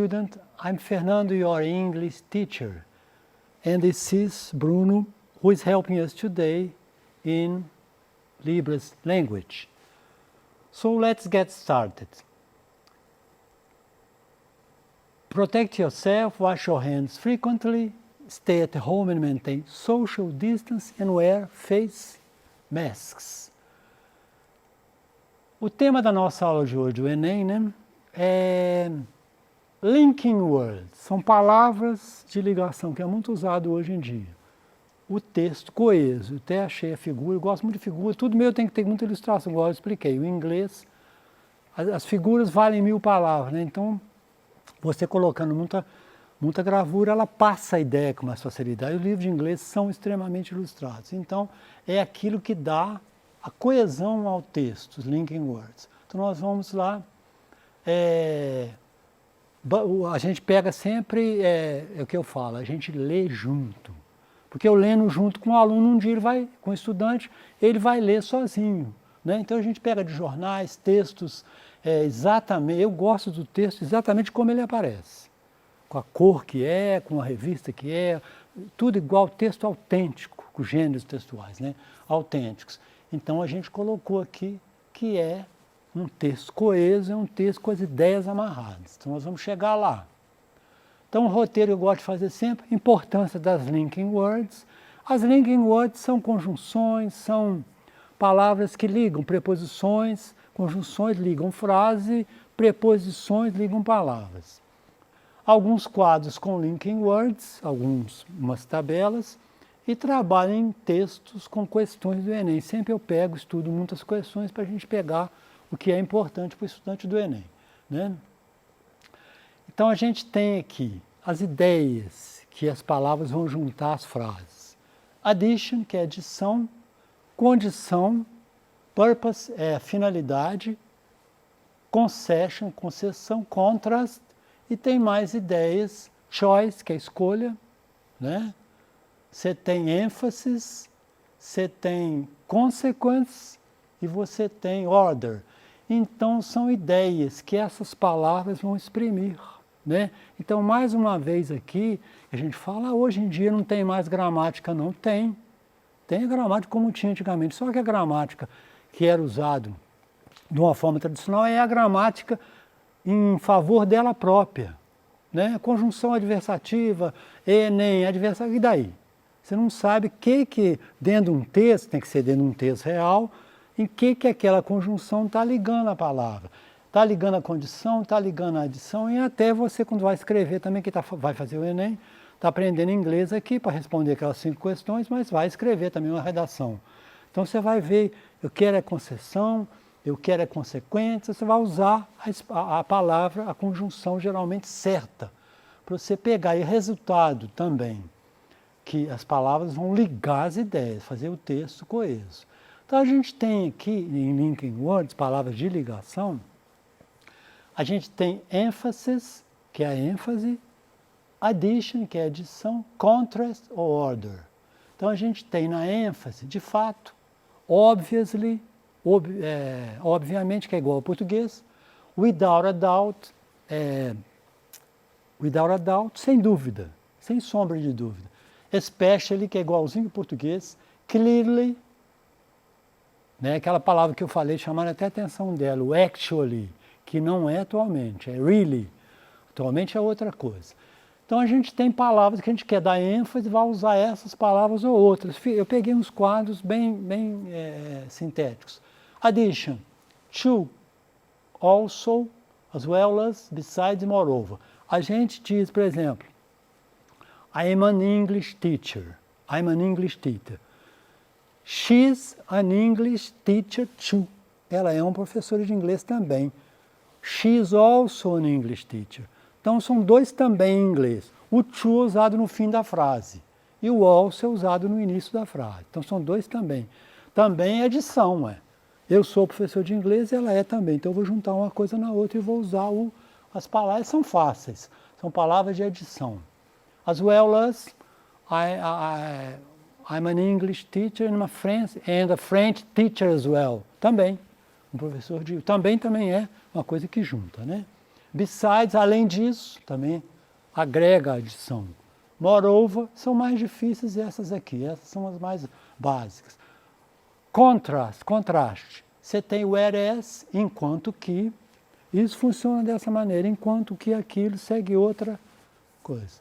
student. I'm Fernando, your English teacher. And this is Bruno, who is helping us today in Libras language. So let's get started. Protect yourself, wash your hands frequently, stay at home and maintain social distance and wear face masks. O tema da nossa aula de hoje, o Enem, né, é linking words. São palavras de ligação que é muito usado hoje em dia. O texto coeso, eu até achei a figura, eu gosto muito de figura, tudo meu tem que ter muita ilustração, igual eu expliquei. O inglês, as figuras valem 1000 palavras, né? Então, você colocando muita gravura, ela passa a ideia com mais facilidade. Os livros de inglês são extremamente ilustrados. Então, é aquilo que dá a coesão ao texto, os linking words. Então, nós vamos lá, a gente pega sempre, é o que eu falo, a gente lê junto. Porque eu lendo junto com o aluno, um dia ele vai, com o estudante, ele vai ler sozinho, né? Então, a gente pega de jornais, textos, exatamente, eu gosto do texto exatamente como ele aparece. Com a cor que é, com a revista que é, tudo igual, texto autêntico, com gêneros textuais, né? Autênticos. Então, a gente colocou aqui que é um texto coeso, é um texto com as ideias amarradas. Então, nós vamos chegar lá. Então, o roteiro eu gosto de fazer sempre, importância das linking words. As linking words são conjunções, são palavras que ligam preposições, conjunções ligam frase, preposições ligam palavras. Alguns quadros com linking words, umas tabelas, e trabalho em textos com questões do Enem. Sempre eu estudo muitas questões para a gente pegar o que é importante para o estudante do Enem, né? Então, a gente tem aqui as ideias que as palavras vão juntar às frases. Addition, que é adição, condição, purpose é finalidade, concession, concessão, contrast, e tem mais ideias, choice, que é escolha, né? Você tem emphasis, você tem consequence e você tem order. Então, são ideias que essas palavras vão exprimir, né? Então, mais uma vez aqui, a gente fala, hoje em dia não tem mais gramática, não tem. Tem a gramática como tinha antigamente, só que a gramática que era usada de uma forma tradicional é a gramática em favor dela própria, né? Conjunção adversativa, nem adversativa, e daí? Você não sabe que dentro de um texto, tem que ser dentro de um texto real, em que aquela conjunção está ligando a palavra. Está ligando a condição, está ligando a adição, e até você, quando vai escrever também, que vai fazer o Enem, está aprendendo inglês aqui para responder aquelas 5 questões, mas vai escrever também uma redação. Então você vai ver, eu quero é concessão, eu quero é consequência, você vai usar a palavra, a conjunção geralmente certa, para você pegar. E resultado também, que as palavras vão ligar as ideias, fazer o texto coeso. Então, a gente tem aqui, em linking words, palavras de ligação, a gente tem emphasis, que é a ênfase, addition, que é a adição, contrast ou order. Então, a gente tem na ênfase, de fato, obviously, obviamente, que é igual ao português, without a doubt, sem dúvida, sem sombra de dúvida. Especially, que é igualzinho ao português, clearly, né, aquela palavra que eu falei, chamando até a atenção dela, o actually, que não é atualmente, é really. Atualmente é outra coisa. Então, a gente tem palavras que a gente quer dar ênfase, vai usar essas palavras ou outras. Eu peguei uns quadros bem sintéticos. Addition, to, also, as well as, besides, moreover. A gente diz, por exemplo, I am an English teacher. I'm an English teacher. She's an English teacher too. Ela é uma professora de inglês também. She's also an English teacher. Então, são dois também em inglês. O to é usado no fim da frase e o also é usado no início da frase. Então, são dois também. Também é adição, Eu sou professor de inglês e ela é também. Então, eu vou juntar uma coisa na outra e vou usar as palavras. São fáceis. São palavras de adição. As well as, I'm an English teacher and a French teacher as well. Também. Um professor de... Também é uma coisa que junta, né? Besides, além disso, também agrega a adição. Moreover, são mais difíceis essas aqui, essas são as mais básicas. Contraste. Você tem o whereas, enquanto que, isso funciona dessa maneira, enquanto que aquilo segue outra coisa.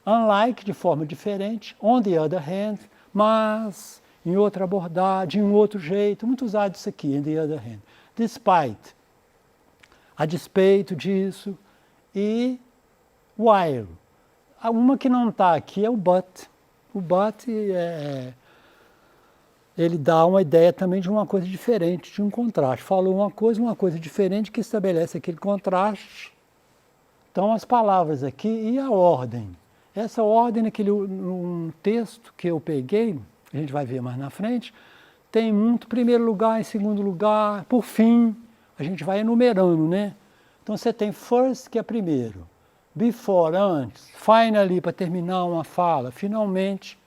Unlike, de forma diferente, on the other hand, mas, em outra abordagem, de um outro jeito, muito usado isso aqui, on the other hand. Despite, a despeito disso, e while. Uma que não está aqui é o but. O but ele dá uma ideia também de uma coisa diferente, de um contraste. Falou uma coisa diferente que estabelece aquele contraste. Então, as palavras aqui e a ordem. Essa ordem, num texto que eu peguei, a gente vai ver mais na frente, tem muito primeiro lugar, em segundo lugar, por fim, a gente vai enumerando, né? Então, você tem first, que é primeiro, before, antes, finally, para terminar uma fala, finalmente,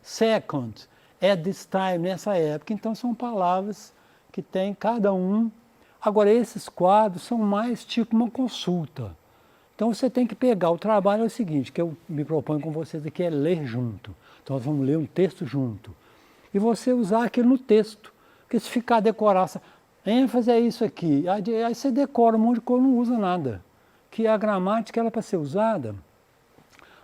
second, at this time, nessa época. Então, são palavras que tem cada um. Agora, esses quadros são mais tipo uma consulta. Então, você tem que pegar, o trabalho é o seguinte, que eu me proponho com vocês aqui, é ler junto. Então, nós vamos ler um texto junto. E você usar aquilo no texto. Porque se ficar decorar, ênfase é isso aqui, aí você decora um monte de coisa, não usa nada. Que a gramática ela é para ser usada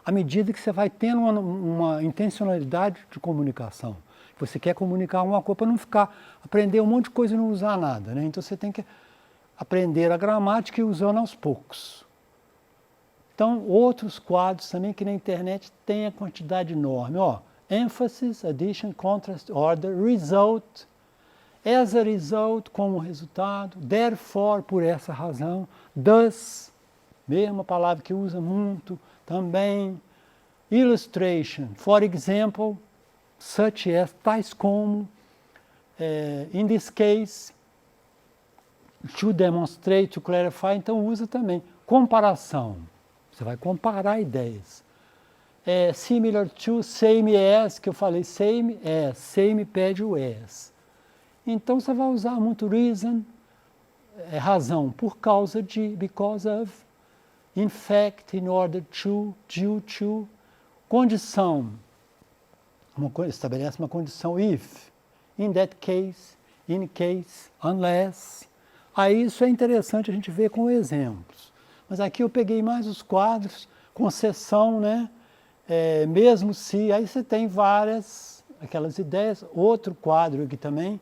à medida que você vai tendo uma intencionalidade de comunicação. Você quer comunicar uma coisa para não ficar, aprender um monte de coisa e não usar nada, né? Então você tem que aprender a gramática e usando aos poucos. Então, outros quadros também que na internet tem a quantidade enorme. Ó, emphasis, addition, contrast, order, result, as a result, como resultado, therefore, por essa razão, thus, mesma palavra que usa muito, também, illustration, for example, such as, tais como, in this case, to demonstrate, to clarify, então usa também. Comparação, você vai comparar ideias. Similar to, same as, que eu falei, same as, same pede o as. Então você vai usar muito reason, razão, por causa de, because of, in fact, in order to, due to, condição, estabelece uma condição, if, in that case, in case, unless. Aí isso é interessante a gente ver com exemplos. Mas aqui eu peguei mais os quadros, concessão, né? Mesmo se, aí você tem várias, aquelas ideias. Outro quadro aqui também,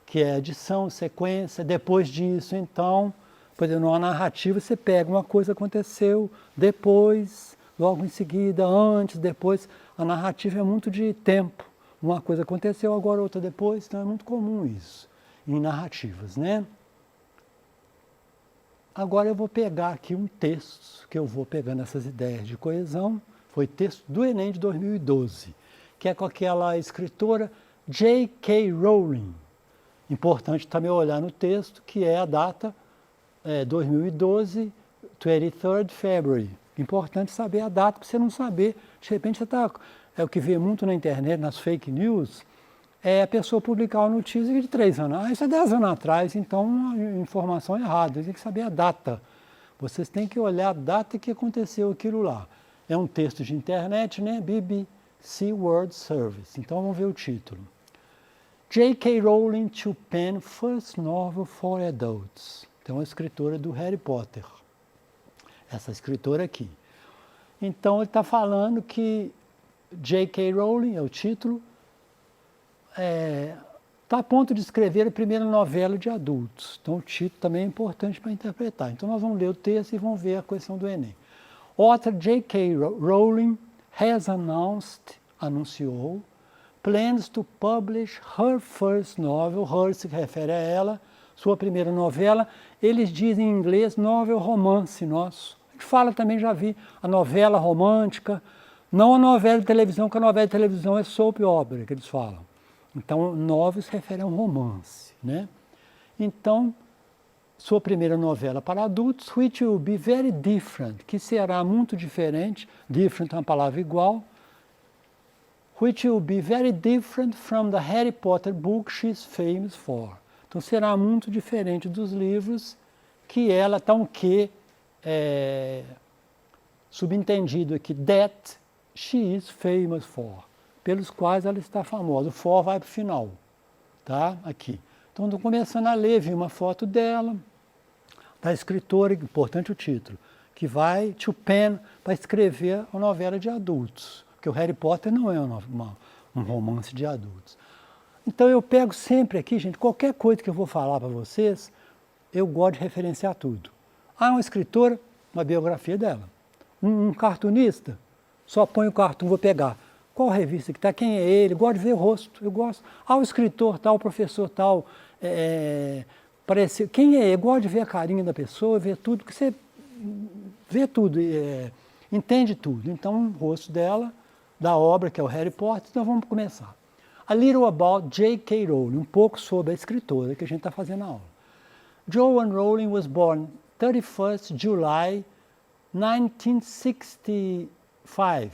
que é adição, sequência, depois disso, então, por exemplo, numa narrativa você pega uma coisa aconteceu, depois, logo em seguida, antes, depois. A narrativa é muito de tempo. Uma coisa aconteceu, agora outra depois, então é muito comum isso em narrativas, né? Agora eu vou pegar aqui um texto, que eu vou pegando essas ideias de coesão, foi texto do Enem de 2012, que é com aquela escritora J.K. Rowling. Importante também olhar no texto, que é a data 2012, 23rd February. Importante saber a data, para você não saber, de repente você está... É o que vê muito na internet, nas fake news, é a pessoa publicar uma notícia de 3 anos. Isso é 10 anos atrás, então uma informação errada, você tem que saber a data. Vocês têm que olhar a data que aconteceu aquilo lá. É um texto de internet, né? BBC World Service. Então vamos ver o título. J.K. Rowling to pen first novel for adults. Então, a escritora do Harry Potter. Essa escritora aqui. Então, ele está falando que J.K. Rowling, é o título, está a ponto de escrever a primeira novela de adultos. Então, o título também é importante para interpretar. Então, nós vamos ler o texto e vamos ver a questão do Enem. Author J.K. Rowling has anunciou, plans to publish her first novel, her se refere a ela, sua primeira novela. Eles dizem em inglês novel romance nosso. A gente fala também, já vi, a novela romântica, não a novela de televisão, porque a novela de televisão é soap opera, que eles falam. Então, novel se refere a um romance, né? Então, sua primeira novela para adultos, which will be very different, que será muito diferente, different é uma palavra igual, which will be very different from the Harry Potter book she's famous for. Então, será muito diferente dos livros que ela está subentendido aqui, that she is famous for, pelos quais ela está famosa. O for vai para o final, tá? Aqui. Então, estou começando a ler, vi uma foto dela, da escritora, importante o título, que vai to pen para escrever uma novela de adultos, porque o Harry Potter não é um romance de adultos. Então, eu pego sempre aqui, gente, qualquer coisa que eu vou falar para vocês, eu gosto de referenciar tudo. Uma escritora, uma biografia dela. Um cartunista, só põe o cartoon, vou pegar. Qual revista que está? Quem é ele? Gosto de ver o rosto, eu gosto. O escritor tal, o professor tal, parece, quem é ele? Gosto de ver a carinha da pessoa, ver tudo, porque você vê tudo, entende tudo. Então, o rosto dela, da obra, que é o Harry Potter, então vamos começar. A little about J.K. Rowling, um pouco sobre a escritora que a gente está fazendo a aula. Joanne Rowling was born 31st July 1965,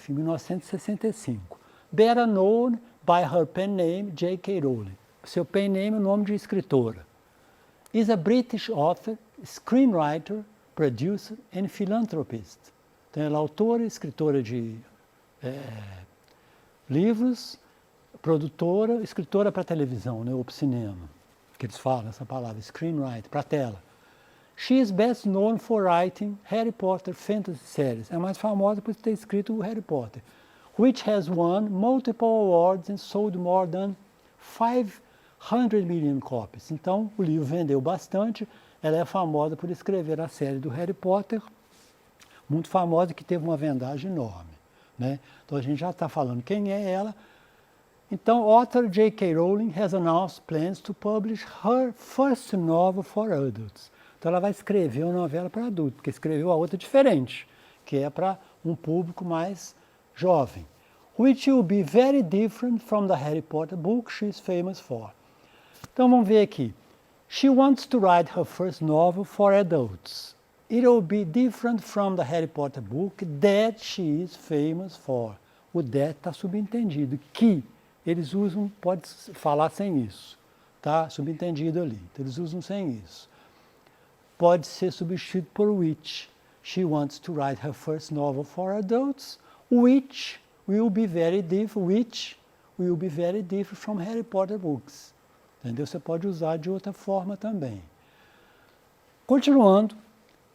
em 1965. Better known by her pen name, J.K. Rowling. Seu pen name é o nome de escritora. Is a British author, screenwriter, producer and philanthropist. Então, ela é autora e escritora de livros, produtora, escritora para televisão, né, ou para cinema, que eles falam essa palavra, screenwriter, para tela. She is best known for writing Harry Potter fantasy series. É mais famosa por ter escrito o Harry Potter, which has won multiple awards and sold more than 500 million copies. Então, o livro vendeu bastante. Ela é famosa por escrever a série do Harry Potter, muito famosa, que teve uma vendagem enorme, né? Então, a gente já está falando quem é ela. Então, author J.K. Rowling has announced plans to publish her first novel for adults. Então, ela vai escrever uma novela para adulto, porque escreveu a outra diferente, que é para um público mais jovem. Which will be very different from the Harry Potter book she is famous for. Então, vamos ver aqui. She wants to write her first novel for adults. It will be different from the Harry Potter book that she is famous for. O that está subentendido, que eles usam, pode falar sem isso, tá? Subentendido ali, então eles usam sem isso. Pode ser substituído por which. She wants to write her first novel for adults, which will be very different from Harry Potter books. Entendeu? Você pode usar de outra forma também. Continuando,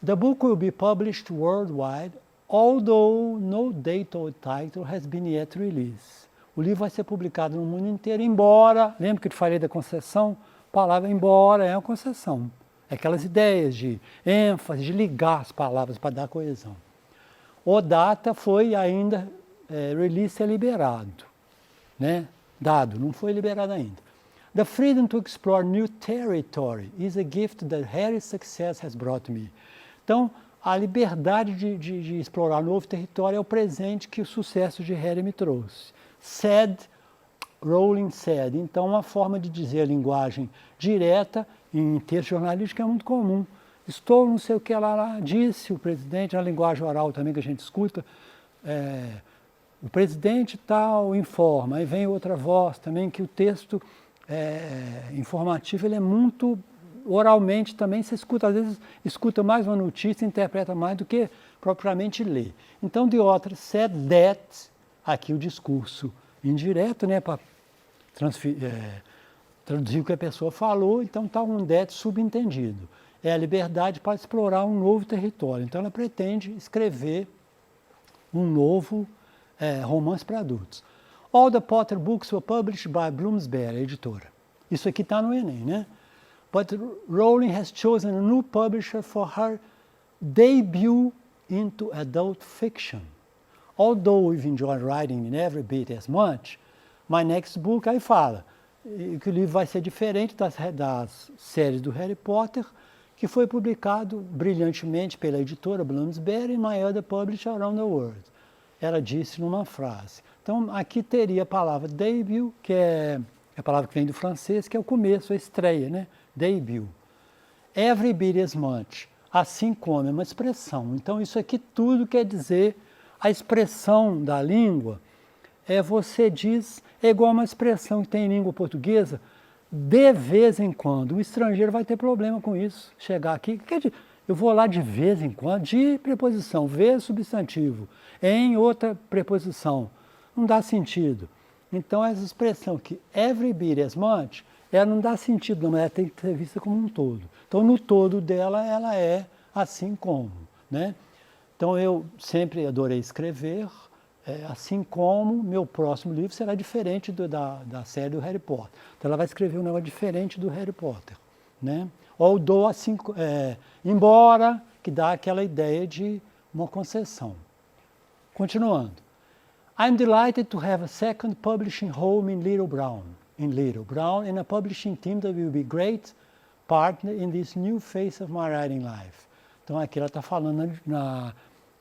the book will be published worldwide, although no date or title has been yet released. O livro vai ser publicado no mundo inteiro, embora, lembra que eu te falei da concessão? A palavra embora é uma concessão. É aquelas ideias de ênfase, de ligar as palavras para dar coesão. O data foi ainda, release é liberado, né? Dado, não foi liberado ainda. The freedom to explore new territory is a gift that Harry's success has brought me. Então, a liberdade de explorar novo território é o presente que o sucesso de Harry me trouxe. Said, Rowling said. Então, uma forma de dizer a linguagem direta em texto jornalístico é muito comum. Estou não sei o que lá, disse o presidente, na linguagem oral também que a gente escuta, o presidente tal informa, aí vem outra voz também, que o texto informativo ele é muito oralmente também, você escuta, às vezes escuta mais uma notícia, interpreta mais do que propriamente lê. Então, the author said that, aqui o discurso indireto, né, para traduzir o que a pessoa falou, então está um that subentendido. É a liberdade para explorar um novo território. Então, ela pretende escrever um novo romance para adultos. All the Potter books were published by Bloomsbury, a editora. Isso aqui está no Enem, né? But Rowling has chosen a new publisher for her debut into adult fiction. Although we've enjoyed writing in every bit as much, my next book, aí fala que o livro vai ser diferente das séries do Harry Potter, que foi publicado brilhantemente pela editora Bloomsbury and my other publisher around the world. Ela disse numa frase. Então, aqui teria a palavra debut, que é a palavra que vem do francês, que é o começo, a estreia, né? Debut. Every bit as much, assim como, é uma expressão. Então, isso aqui tudo quer dizer, a expressão da língua, você diz, é igual uma expressão que tem em língua portuguesa, de vez em quando. O estrangeiro vai ter problema com isso, chegar aqui. Eu vou lá de vez em quando, de preposição, ver substantivo, em outra preposição. Não dá sentido. Então, essa expressão que every bit as much, ela não dá sentido, não, ela tem que ser vista como um todo. Então, no todo dela, ela é assim como, né? Então, eu sempre adorei escrever, assim como meu próximo livro será diferente da série do Harry Potter. Então, ela vai escrever um negócio diferente do Harry Potter, né? Ou dou assim, embora, que dá aquela ideia de uma concessão. Continuando. I'm delighted to have a second publishing home in Little Brown, and a publishing team that will be great partner in this new phase of my writing life. Então aqui ela está falando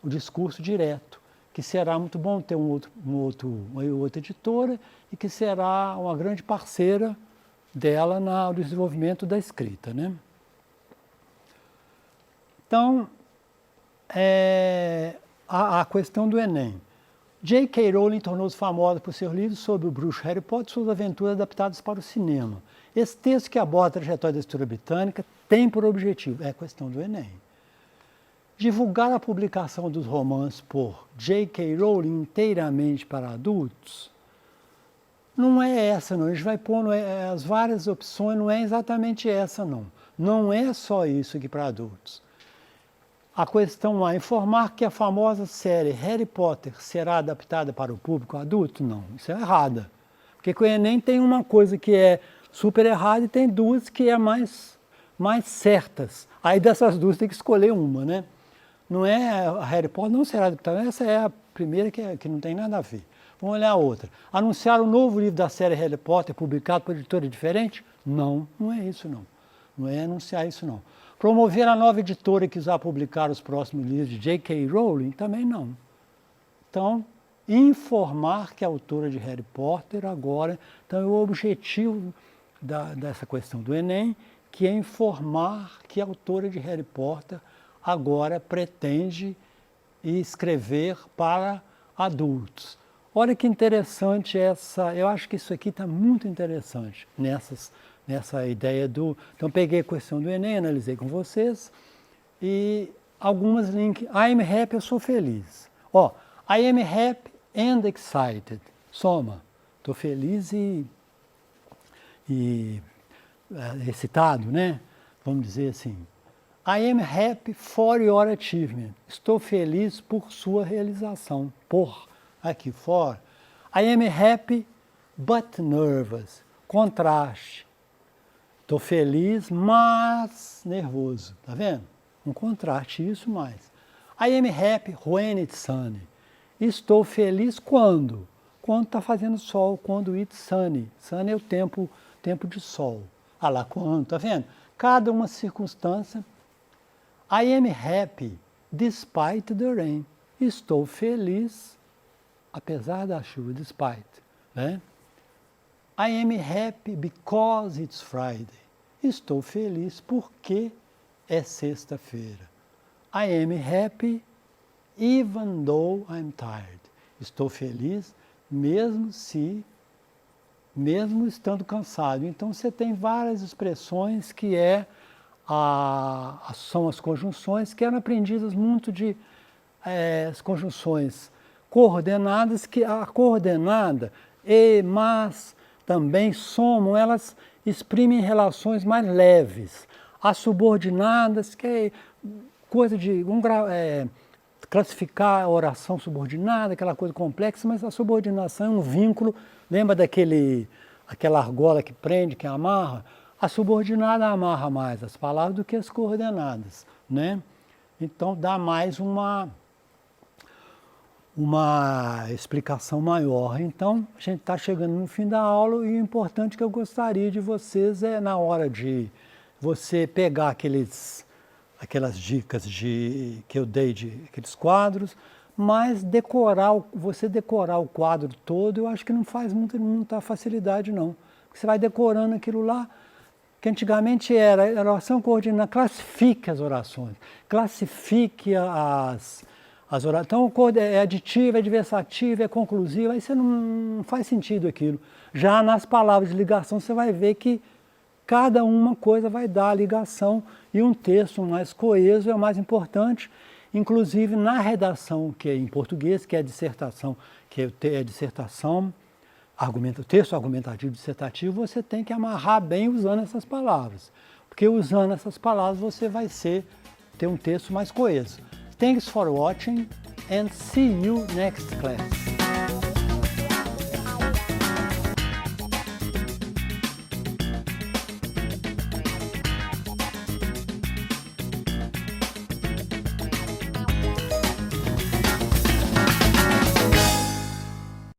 o discurso direto, que será muito bom ter uma outra editora e que será uma grande parceira dela no desenvolvimento da escrita, né? Então, a questão do Enem. J.K. Rowling tornou-se famosa por seus livros sobre o bruxo Harry Potter e suas aventuras adaptadas para o cinema. Esse texto que aborda a trajetória da história britânica tem por objetivo, a questão do Enem, divulgar a publicação dos romances por J.K. Rowling inteiramente para adultos. Não é essa, não. A gente vai pôr as várias opções, não é exatamente essa, não. Não é só isso aqui para adultos. A questão é informar que a famosa série Harry Potter será adaptada para o público adulto? Não, isso é errada. Porque com o Enem tem uma coisa que é super errada e tem duas que é mais certas. Aí dessas duas tem que escolher uma, né? Não é a Harry Potter, não será adaptada. Essa é a primeira que não tem nada a ver. Vamos olhar a outra. Anunciar o novo livro da série Harry Potter publicado por editora diferente? Não, não é isso não. Não é anunciar isso não. Promover a nova editora que vai publicar os próximos livros de J.K. Rowling? Também não. Então, informar que a autora de Harry Potter agora... Então, é o objetivo dessa questão do Enem, que é informar que a autora de Harry Potter agora pretende escrever para adultos. Olha que interessante eu acho que isso aqui está muito interessante nessa ideia do... Então, peguei a questão do Enem, analisei com vocês, e algumas links. I am happy, eu sou feliz. Ó, I am happy and excited. Soma. Estou feliz e excitado, né? Vamos dizer assim. I am happy for your achievement. Estou feliz por sua realização. Aqui, for. I am happy but nervous. Contraste. Estou feliz, mas nervoso. Tá vendo? Um contraste, isso mais. I am happy when it's sunny. Estou feliz quando? Quando está fazendo sol, quando it's sunny. Sunny é o tempo de sol. Ah lá, quando, tá vendo? Cada uma circunstância. I am happy despite the rain. Estou feliz apesar da chuva, despite, né? I am happy because it's Friday. Estou feliz porque é sexta-feira. I am happy even though I'm tired. Estou feliz mesmo estando cansado. Então você tem várias expressões que são as conjunções que eram aprendidas muito as conjunções coordenadas, que a coordenada e, mas, também somam, elas exprimem relações mais leves. As subordinadas, que é coisa de classificar a oração subordinada, aquela coisa complexa, mas a subordinação é um vínculo, lembra aquela argola que prende, que amarra? A subordinada amarra mais as palavras do que as coordenadas, né? Então dá mais uma explicação maior. Então, a gente está chegando no fim da aula e o importante que eu gostaria de vocês é, na hora de você pegar aquelas dicas que eu dei de aqueles quadros, mas você decorar o quadro todo, eu acho que não faz muita facilidade, não. Você vai decorando aquilo lá, que antigamente era oração coordenada, classifique as orações, classifique as orações. Então, é aditiva, é adversativa, é conclusiva, aí você não faz sentido aquilo. Já nas palavras de ligação, você vai ver que cada uma coisa vai dar a ligação e um texto mais coeso é o mais importante, inclusive na redação, que é em português, que é a dissertação, o texto argumentativo dissertativo, você tem que amarrar bem usando essas palavras, porque usando essas palavras você vai ter um texto mais coeso. Thanks for watching and see you next class.